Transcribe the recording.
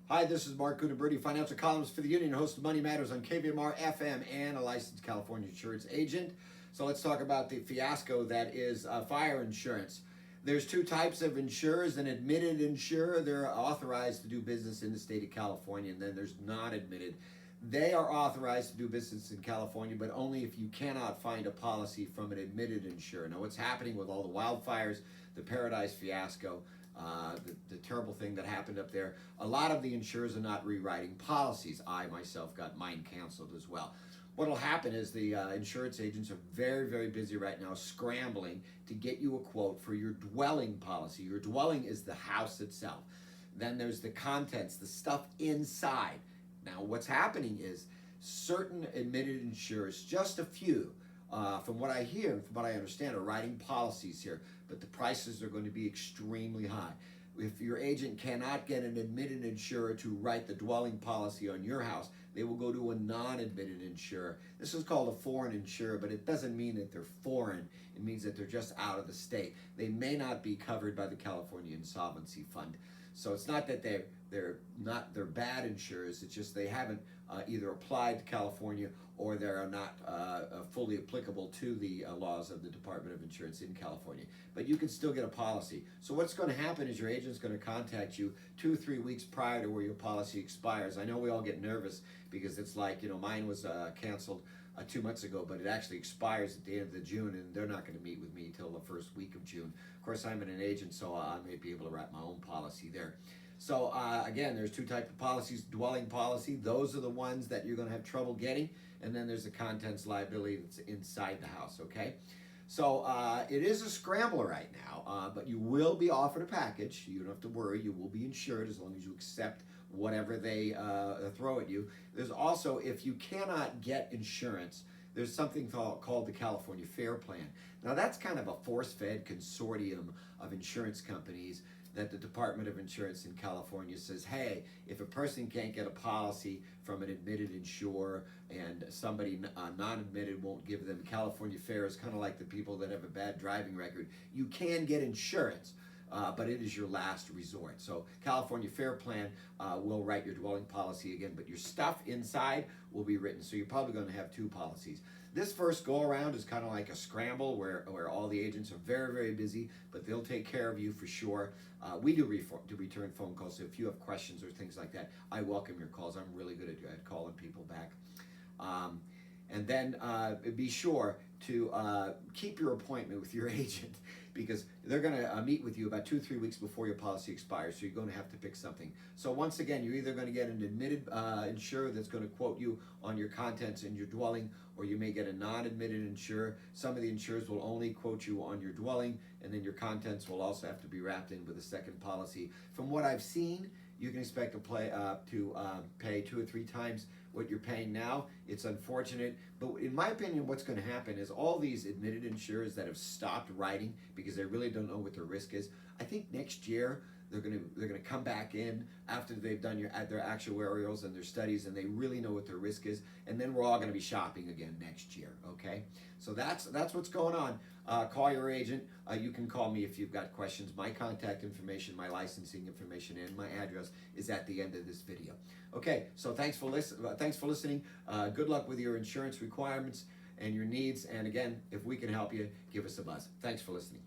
Hi, this is Mark Gunaberti, financial columnist for the Union, host of Money Matters on KVMR FM, and a licensed California insurance agent. So let's talk about the fiasco that is fire insurance. There's two types of insurers: an admitted insurer, they're authorized to do business in the state of California, and then there's non-admitted. They are authorized to do business in California, but only if you cannot find a policy from an admitted insurer. Now, what's happening with all the wildfires, the Paradise fiasco, the terrible thing that happened up there, a lot of the insurers are not rewriting policies. I myself got mine canceled as well. What will happen is the insurance agents are very, very busy right now scrambling to get you a quote for your dwelling policy. Your dwelling is the house itself. Then there's the contents, the stuff inside. Now, what's happening is certain admitted insurers, just a few, from what I hear and from what I understand, are writing policies here, but the prices are going to be extremely high. If your agent cannot get an admitted insurer to write the dwelling policy on your house, they will go to a non-admitted insurer. This is called a foreign insurer, but it doesn't mean that they're foreign. It means that they're just out of the state. They may not be covered by the California Insolvency Fund. So it's not that they're bad insurers. It's just they haven't either applied to California or they are not fully applicable to the laws of the Department of Insurance in California. But you can still get a policy. So what's going to happen is your agent's going to contact you 2 or 3 weeks prior to where your policy expires. I know we all get nervous because it's like, mine was canceled 2 months ago, but it actually expires at the end of June, and they're not going to meet with me till the first week of June. Of course, I'm an agent, so I may be able to write my own policy there. So again, there's two types of policies: dwelling policy, those are the ones that you're going to have trouble getting, and then there's the contents liability that's inside the house, okay? So it is a scrambler right now, but you will be offered a package. You don't have to worry. You will be insured as long as you accept whatever they throw at you. There's also, if you cannot get insurance, there's something called the California Fair Plan. Now, that's kind of a force-fed consortium of insurance companies that the Department of Insurance in California says, hey, if a person can't get a policy from an admitted insurer and somebody non-admitted won't give them, California Fair is kind of like the people that have a bad driving record. You can get insurance, but it is your last resort. So California Fair Plan will write your dwelling policy again, but your stuff inside will be written. So you're probably going to have two policies. This first go around is kind of like a scramble where all the agents are very, very busy, but they'll take care of you for sure. We do return phone calls, so if you have questions or things like that, I welcome your calls. I'm really good at calling people back. And then be sure to keep your appointment with your agent, because they're going to meet with you about 2 or 3 weeks before your policy expires, so you're going to have to pick something. So once again, you're either going to get an admitted insurer that's going to quote you on your contents in your dwelling, or you may get a non-admitted insurer. Some of the insurers will only quote you on your dwelling, and then your contents will also have to be wrapped in with a second policy. From what I've seen, you can expect to pay 2 or 3 times what you're paying now. It's unfortunate, but in my opinion, what's going to happen is all these admitted insurers that have stopped writing because they really don't know what their risk is, I think next year they're going to come back in after they've done their actuarials and their studies, and they really know what their risk is, and then we're all going to be shopping again next year. Okay, so that's what's going on. Call your agent. You can call me if you've got questions. My contact information, my licensing information, and my address is at the end of this video. Okay, so thanks for listening. Good luck with your insurance requirements and your needs. And again, if we can help you, give us a buzz. Thanks for listening.